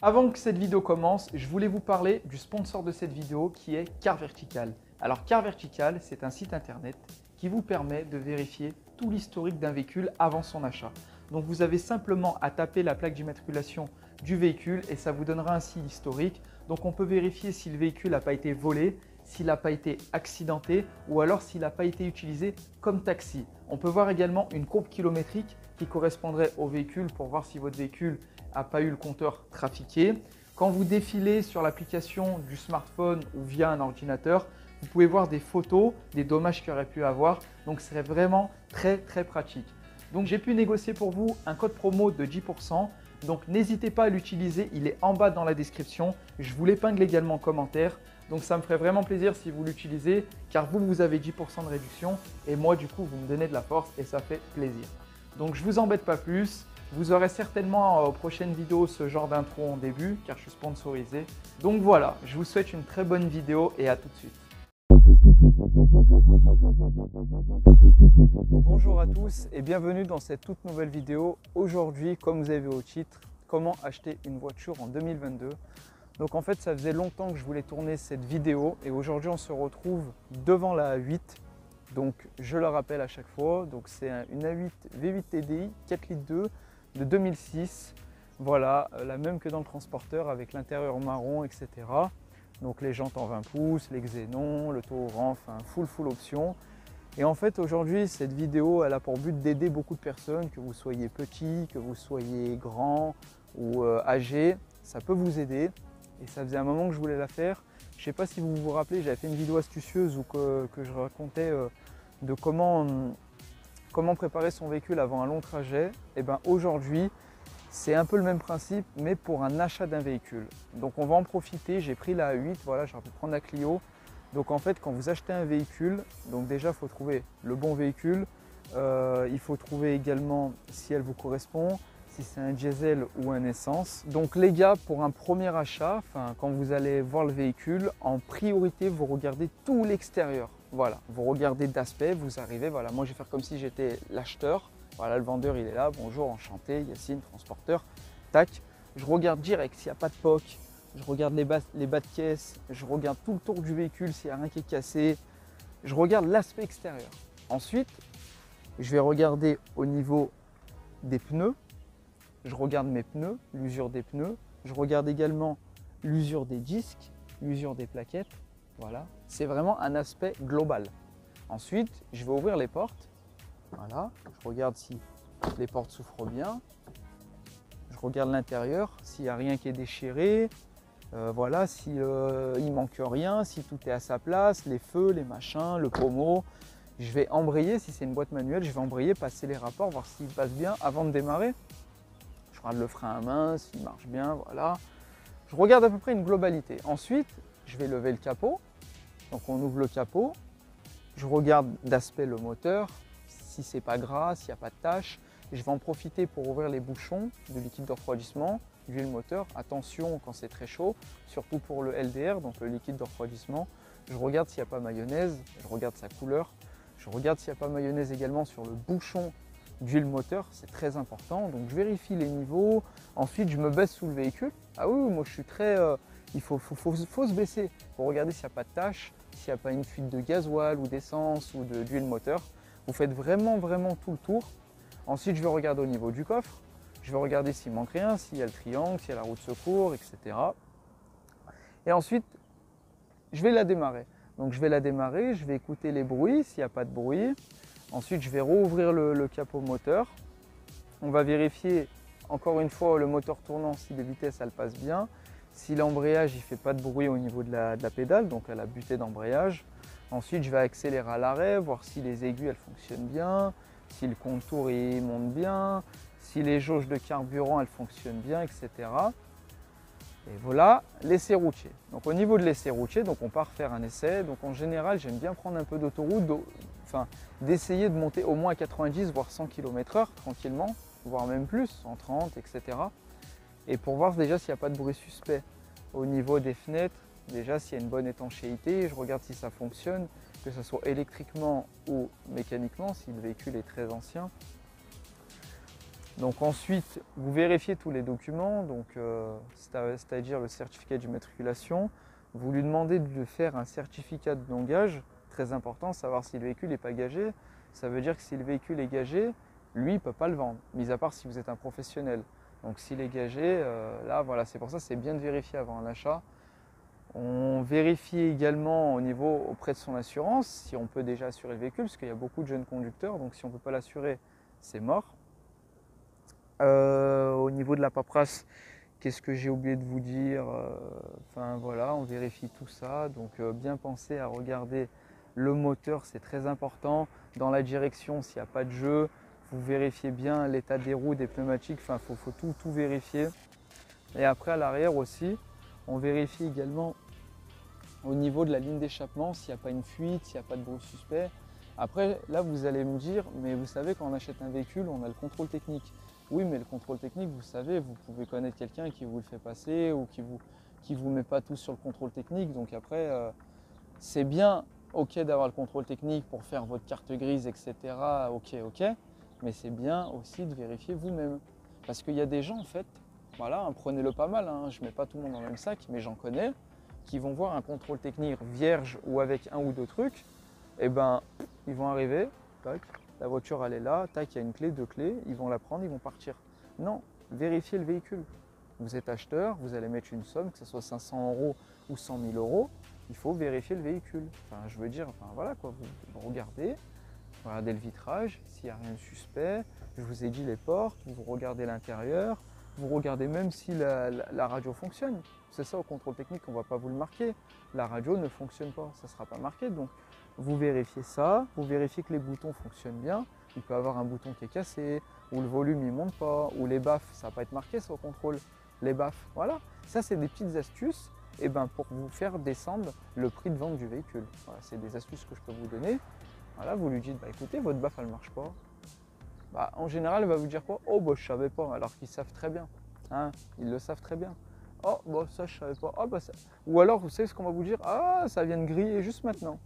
Avant que cette vidéo commence, je voulais vous parler du sponsor de cette vidéo qui est Car Vertical. Alors Car Vertical, c'est un site internet qui vous permet de vérifier tout l'historique d'un véhicule avant son achat. Donc vous avez simplement à taper la plaque d'immatriculation du véhicule et ça vous donnera ainsi l'historique. Donc on peut vérifier si le véhicule n'a pas été volé, s'il n'a pas été accidenté ou alors s'il n'a pas été utilisé comme taxi. On peut voir également une courbe kilométrique qui correspondrait au véhicule pour voir si votre véhicule n'a pas eu le compteur trafiqué. Quand vous défilez sur l'application du smartphone ou via un ordinateur, vous pouvez voir des photos, des dommages qu'il aurait pu avoir. Donc, ce serait vraiment très pratique. Donc, j'ai pu négocier pour vous un code promo de 10%. Donc, n'hésitez pas à l'utiliser. Il est en bas dans la description. Je vous l'épingle également en commentaire. Donc, ça me ferait vraiment plaisir si vous l'utilisez car vous avez 10% de réduction et moi, du coup, vous me donnez de la force et ça fait plaisir. Donc, je ne vous embête pas plus. Vous aurez certainement aux prochaines vidéos ce genre d'intro en début car je suis sponsorisé. Donc voilà, je vous souhaite une très bonne vidéo et à tout de suite. Bonjour à tous et bienvenue dans cette toute nouvelle vidéo. Aujourd'hui, comme vous avez vu au titre, comment acheter une voiture en 2022. Donc en fait, ça faisait longtemps que je voulais tourner cette vidéo et aujourd'hui on se retrouve devant la A8. Donc je le rappelle à chaque fois, donc c'est une A8 V8 TDI 4 litres 2 de 2006. Voilà, la même que dans le transporteur avec l'intérieur marron, etc. Donc les jantes en 20 pouces, les xénons, le toboggan, enfin full option. Et en fait aujourd'hui cette vidéo elle a pour but d'aider beaucoup de personnes, que vous soyez petit, que vous soyez grand ou âgé, ça peut vous aider. Et ça faisait un moment que je voulais la faire. Je ne sais pas si vous vous rappelez, j'avais fait une vidéo astucieuse où que je racontais de comment préparer son véhicule avant un long trajet. Et bien aujourd'hui, c'est un peu le même principe, mais pour un achat d'un véhicule. Donc on va en profiter, j'ai pris la A8, voilà, j'aurais pu prendre la Clio. Donc en fait, quand vous achetez un véhicule, donc déjà il faut trouver le bon véhicule. Il faut trouver également si elle vous correspond, si c'est un diesel ou un essence. Donc les gars, pour un premier achat, quand vous allez voir le véhicule, en priorité, vous regardez tout l'extérieur. Voilà, vous regardez d'aspect, vous arrivez, voilà, moi je vais faire comme si j'étais l'acheteur. Voilà, le vendeur il est là, bonjour, enchanté, Yacine, transporteur. Tac, je regarde direct s'il n'y a pas de POC, je regarde les bas de caisse, je regarde tout le tour du véhicule s'il n'y a rien qui est cassé, je regarde l'aspect extérieur. Ensuite, je vais regarder au niveau des pneus, je regarde mes pneus, l'usure des pneus, je regarde également l'usure des disques, l'usure des plaquettes. Voilà, c'est vraiment un aspect global. Ensuite, je vais ouvrir les portes. Voilà, je regarde si les portes souffrent bien. Je regarde l'intérieur, s'il n'y a rien qui est déchiré. Voilà, s'il ne manque rien, si tout est à sa place, les feux, les machins, le pommeau. Je vais embrayer, si c'est une boîte manuelle, je vais embrayer, passer les rapports, voir s'il passe bien avant de démarrer. Je regarde le frein à main, s'il marche bien, voilà. Je regarde à peu près une globalité. Ensuite, je vais lever le capot. Donc on ouvre le capot. Je regarde d'aspect le moteur, si c'est pas gras, s'il n'y a pas de taches. Je vais en profiter pour ouvrir les bouchons de liquide de refroidissement, d'huile moteur. Attention quand c'est très chaud, surtout pour le LDR, donc le liquide de refroidissement. Je regarde s'il n'y a pas mayonnaise, je regarde sa couleur. Je regarde s'il n'y a pas mayonnaise également sur le bouchon d'huile moteur, c'est très important. Donc je vérifie les niveaux. Ensuite, je me baisse sous le véhicule. Ah oui, moi je suis très... il faut se baisser pour regarder s'il n'y a pas de taches, s'il n'y a pas une fuite de gasoil ou d'essence ou d'huile moteur. Vous faites vraiment tout le tour. Ensuite, je vais regarder au niveau du coffre. Je vais regarder s'il manque rien, s'il y a le triangle, s'il y a la roue de secours, etc. Et ensuite, je vais la démarrer. Donc je vais la démarrer, je vais écouter les bruits, s'il n'y a pas de bruit. Ensuite, je vais rouvrir le capot moteur. On va vérifier encore une fois le moteur tournant, si les vitesses elles passent bien. Si l'embrayage ne fait pas de bruit au niveau de la pédale, donc à la butée d'embrayage. Ensuite, je vais accélérer à l'arrêt, voir si les aiguilles elles fonctionnent bien, si le contour il monte bien, si les jauges de carburant elles fonctionnent bien, etc. Et voilà l'essai routier. Donc au niveau de l'essai routier, donc on part faire un essai. Donc en général, j'aime bien prendre un peu d'autoroute, d'essayer de monter au moins à 90 voire 100 km/h tranquillement, voire même plus, 130, etc. Et pour voir déjà s'il n'y a pas de bruit suspect au niveau des fenêtres, déjà s'il y a une bonne étanchéité, je regarde si ça fonctionne, que ce soit électriquement ou mécaniquement, si le véhicule est très ancien. Donc ensuite, vous vérifiez tous les documents, donc c'est-à-dire le certificat d'immatriculation. Vous lui demandez de faire un certificat de non-gage, très important, savoir si le véhicule n'est pas gagé. Ça veut dire que si le véhicule est gagé, lui, il ne peut pas le vendre, mis à part si vous êtes un professionnel. Donc s'il est gagé, là voilà, c'est pour ça que c'est bien de vérifier avant un achat. On vérifie également au niveau auprès de son assurance, si on peut déjà assurer le véhicule, parce qu'il y a beaucoup de jeunes conducteurs, donc si on ne peut pas l'assurer, c'est mort. Au niveau de la paperasse, qu'est-ce que j'ai oublié de vous dire? Enfin voilà, on vérifie tout ça, donc bien penser à regarder le moteur, c'est très important. Dans la direction, s'il n'y a pas de jeu, vous vérifiez bien l'état des roues, des pneumatiques, enfin il faut tout vérifier. Et après à l'arrière aussi, on vérifie également au niveau de la ligne d'échappement, s'il n'y a pas une fuite, s'il n'y a pas de bruit suspect. Après, là, vous allez me dire, mais vous savez, quand on achète un véhicule, on a le contrôle technique. Oui, mais le contrôle technique, vous savez, vous pouvez connaître quelqu'un qui vous le fait passer ou qui vous met pas tout sur le contrôle technique. Donc après, c'est bien, ok, d'avoir le contrôle technique pour faire votre carte grise, etc. Ok, mais c'est bien aussi de vérifier vous-même. Parce qu'il y a des gens, en fait, voilà, hein, prenez-le pas mal, hein, je ne mets pas tout le monde dans le même sac, mais j'en connais, qui vont voir un contrôle technique vierge ou avec un ou deux trucs, et ben ils vont arriver, tac, la voiture elle est là, tac, il y a une clé, deux clés, ils vont la prendre, ils vont partir. Non, vérifiez le véhicule. Vous êtes acheteur, vous allez mettre une somme, que ce soit 500 € ou 100 000 €, il faut vérifier le véhicule. Enfin, je veux dire, enfin voilà quoi, vous regardez le vitrage, s'il n'y a rien de suspect, je vous ai dit les portes, vous regardez l'intérieur, vous regardez même si la radio fonctionne. C'est ça au contrôle technique, on ne va pas vous le marquer. La radio ne fonctionne pas, ça ne sera pas marqué. Donc vous vérifiez ça, vous vérifiez que les boutons fonctionnent bien. Il peut y avoir un bouton qui est cassé, ou le volume ne monte pas, ou les baffes, ça ne va pas être marqué ça au contrôle. Les baffes, voilà. Ça c'est des petites astuces pour vous faire descendre le prix de vente du véhicule. Voilà, c'est des astuces que je peux vous donner. Voilà, vous lui dites, écoutez, votre baffe elle ne marche pas. En général, elle va vous dire quoi? Oh, je ne savais pas, alors qu'ils savent très bien. Hein, ils le savent très bien. Oh, ça, je ne savais pas. Oh, ça... Ou alors, vous savez ce qu'on va vous dire? Ah, ça vient de griller juste maintenant.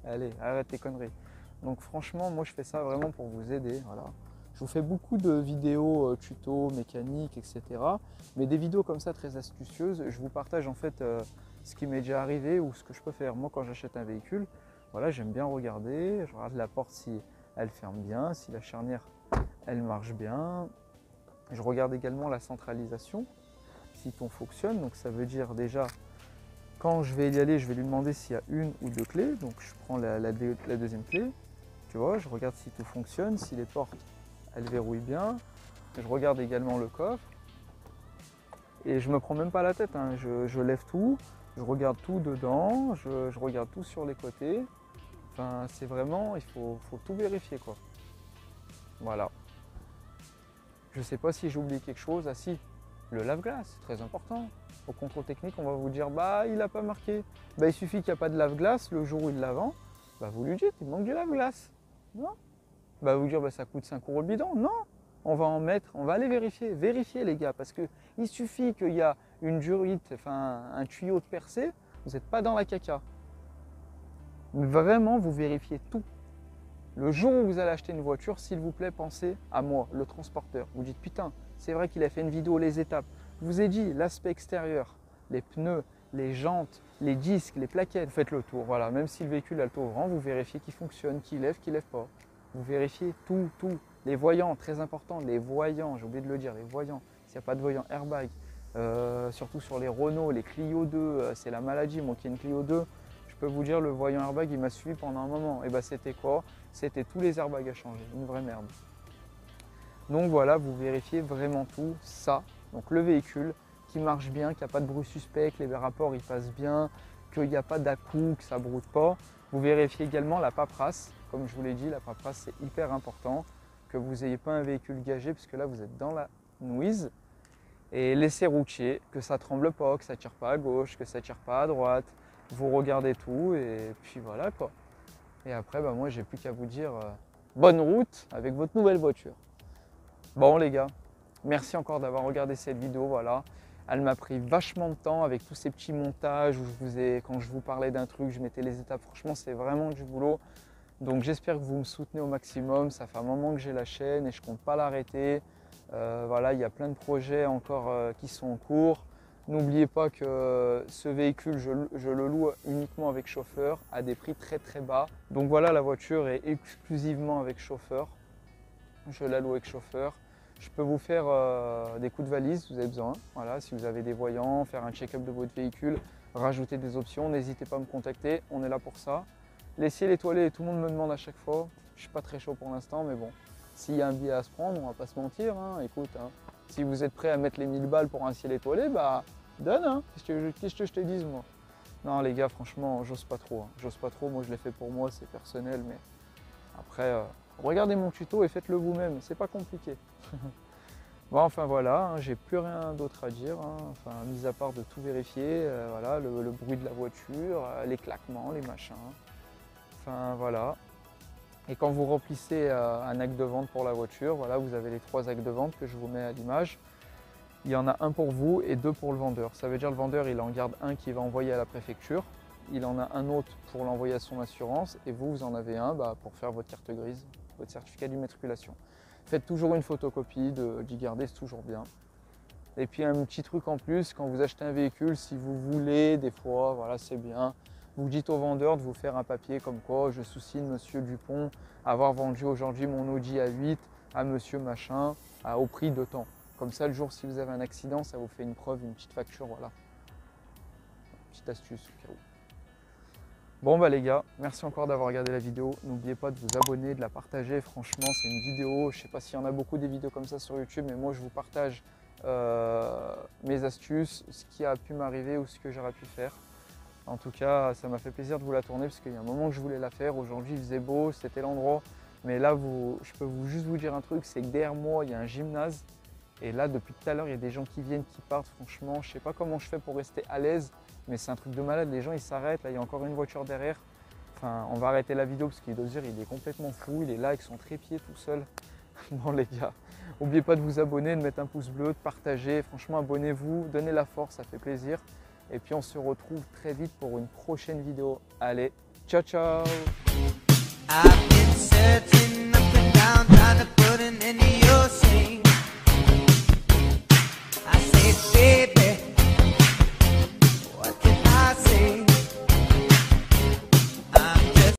Allez, arrête tes conneries. Donc, franchement, moi, je fais ça vraiment pour vous aider. Voilà. Je vous fais beaucoup de vidéos tutos, mécaniques, etc. Mais des vidéos comme ça, très astucieuses. Je vous partage en fait ce qui m'est déjà arrivé ou ce que je peux faire. Moi, quand j'achète un véhicule, voilà, j'aime bien regarder. Je regarde la porte si elle ferme bien, si la charnière elle marche bien. Je regarde également la centralisation, si tout fonctionne. Donc ça veut dire déjà, quand je vais y aller, je vais lui demander s'il y a une ou deux clés. Donc je prends la deuxième clé. Tu vois, je regarde si tout fonctionne, si les portes, elles verrouillent bien. Je regarde également le coffre. Et je me prends même pas la tête, hein. Je lève tout, je regarde tout dedans, je regarde tout sur les côtés. Enfin, c'est vraiment, il faut tout vérifier, quoi. Voilà. Je ne sais pas si j'ai oublié quelque chose. Ah si, le lave-glace, c'est très important. Au contrôle technique, on va vous dire, il n'a pas marqué. Il suffit qu'il n'y a pas de lave-glace le jour où il la vend. Vous lui dites, il manque du lave-glace. Non. Vous dire, ça coûte 5 € le bidon. Non. On va en mettre, on va aller vérifier. Vérifiez les gars, parce qu'il suffit qu'il y a une durite, enfin un tuyau de percée, vous n'êtes pas dans la caca. Mais vraiment, vous vérifiez tout. Le jour où vous allez acheter une voiture, s'il vous plaît, pensez à moi, le transporteur. Vous dites, putain, c'est vrai qu'il a fait une vidéo, les étapes. Je vous ai dit, l'aspect extérieur, les pneus, les jantes, les disques, les plaquettes, vous faites le tour. Voilà, même si le véhicule a le tour grand, vous vérifiez qu'il fonctionne, qu'il lève pas. Vous vérifiez tout. Les voyants, très important, les voyants, j'ai oublié de le dire, les voyants. S'il n'y a pas de voyants airbag, surtout sur les Renault, les Clio 2, c'est la maladie, moi qui ai une Clio 2, je peux vous dire, le voyant airbag, il m'a suivi pendant un moment. Et c'était quoi? C'était tous les airbags à changer, une vraie merde. Donc voilà, vous vérifiez vraiment tout ça. Donc le véhicule qui marche bien, qu'il n'y a pas de bruit suspect, que les rapports ils passent bien, qu'il n'y a pas d'à-coups, que ça ne broute pas. Vous vérifiez également la paperasse. Comme je vous l'ai dit, la paperasse c'est hyper important. Que vous n'ayez pas un véhicule gagé, parce que là vous êtes dans la nouise. Et laissez routier, que ça ne tremble pas, que ça ne tire pas à gauche, que ça ne tire pas à droite. Vous regardez tout et puis voilà quoi. Et après, moi, j'ai plus qu'à vous dire bonne route avec votre nouvelle voiture. Bon les gars, merci encore d'avoir regardé cette vidéo. Voilà, elle m'a pris vachement de temps avec tous ces petits montages où quand je vous parlais d'un truc, je mettais les étapes. Franchement, c'est vraiment du boulot. Donc j'espère que vous me soutenez au maximum. Ça fait un moment que j'ai la chaîne et je compte pas l'arrêter. Voilà, il y a plein de projets encore qui sont en cours. N'oubliez pas que ce véhicule, je le loue uniquement avec chauffeur à des prix très très bas. Donc voilà, la voiture est exclusivement avec chauffeur. Je la loue avec chauffeur. Je peux vous faire des coups de valise si vous avez besoin. Voilà, si vous avez des voyants, faire un check-up de votre véhicule, rajouter des options, n'hésitez pas à me contacter, on est là pour ça. Les ciels étoilés, tout le monde me demande à chaque fois. Je ne suis pas très chaud pour l'instant, mais bon, s'il y a un billet à se prendre, on va pas se mentir. Hein. Écoute, hein, si vous êtes prêt à mettre les 1000 balles pour un ciel étoilé, bah donne, hein. Qu'est-ce que je te dise moi? Non les gars, franchement, j'ose pas trop. Hein. J'ose pas trop, moi je l'ai fait pour moi, c'est personnel, mais après, regardez mon tuto et faites-le vous-même, c'est pas compliqué. Bon, enfin voilà, hein, j'ai plus rien d'autre à dire, hein, enfin, mis à part de tout vérifier, voilà, le bruit de la voiture, les claquements, les machins, enfin voilà. Et quand vous remplissez un acte de vente pour la voiture, voilà, vous avez les 3 actes de vente que je vous mets à l'image. Il y en a un pour vous et 2 pour le vendeur. Ça veut dire le vendeur, il en garde un qu'il va envoyer à la préfecture, il en a un autre pour l'envoyer à son assurance et vous en avez un pour faire votre carte grise, votre certificat d'immatriculation. Faites toujours une photocopie d'y garder, c'est toujours bien. Et puis un petit truc en plus, quand vous achetez un véhicule, si vous voulez, des fois, voilà, c'est bien, vous dites au vendeur de vous faire un papier comme quoi je sous-signe Monsieur Dupont avoir vendu aujourd'hui mon Audi A8 à Monsieur Machin au prix de temps. Comme ça, le jour si vous avez un accident, ça vous fait une preuve, une petite facture, voilà. Petite astuce au cas où. Bon bah les gars, merci encore d'avoir regardé la vidéo. N'oubliez pas de vous abonner, de la partager. Franchement, c'est une vidéo. Je ne sais pas s'il y en a beaucoup des vidéos comme ça sur YouTube, mais moi je vous partage mes astuces, ce qui a pu m'arriver ou ce que j'aurais pu faire. En tout cas, ça m'a fait plaisir de vous la tourner parce qu'il y a un moment que je voulais la faire. Aujourd'hui, il faisait beau, c'était l'endroit. Mais là, je peux juste vous dire un truc, c'est que derrière moi, il y a un gymnase. Et là, depuis tout à l'heure, il y a des gens qui viennent, qui partent. Franchement, je ne sais pas comment je fais pour rester à l'aise. Mais c'est un truc de malade, les gens ils s'arrêtent, là il y a encore une voiture derrière. Enfin, on va arrêter la vidéo parce qu'il doit se dire il est complètement fou, il est là avec son trépied tout seul. Bon les gars, n'oubliez pas de vous abonner, de mettre un pouce bleu, de partager. Franchement, abonnez-vous, donnez la force, ça fait plaisir. Et puis on se retrouve très vite pour une prochaine vidéo. Allez, ciao ciao!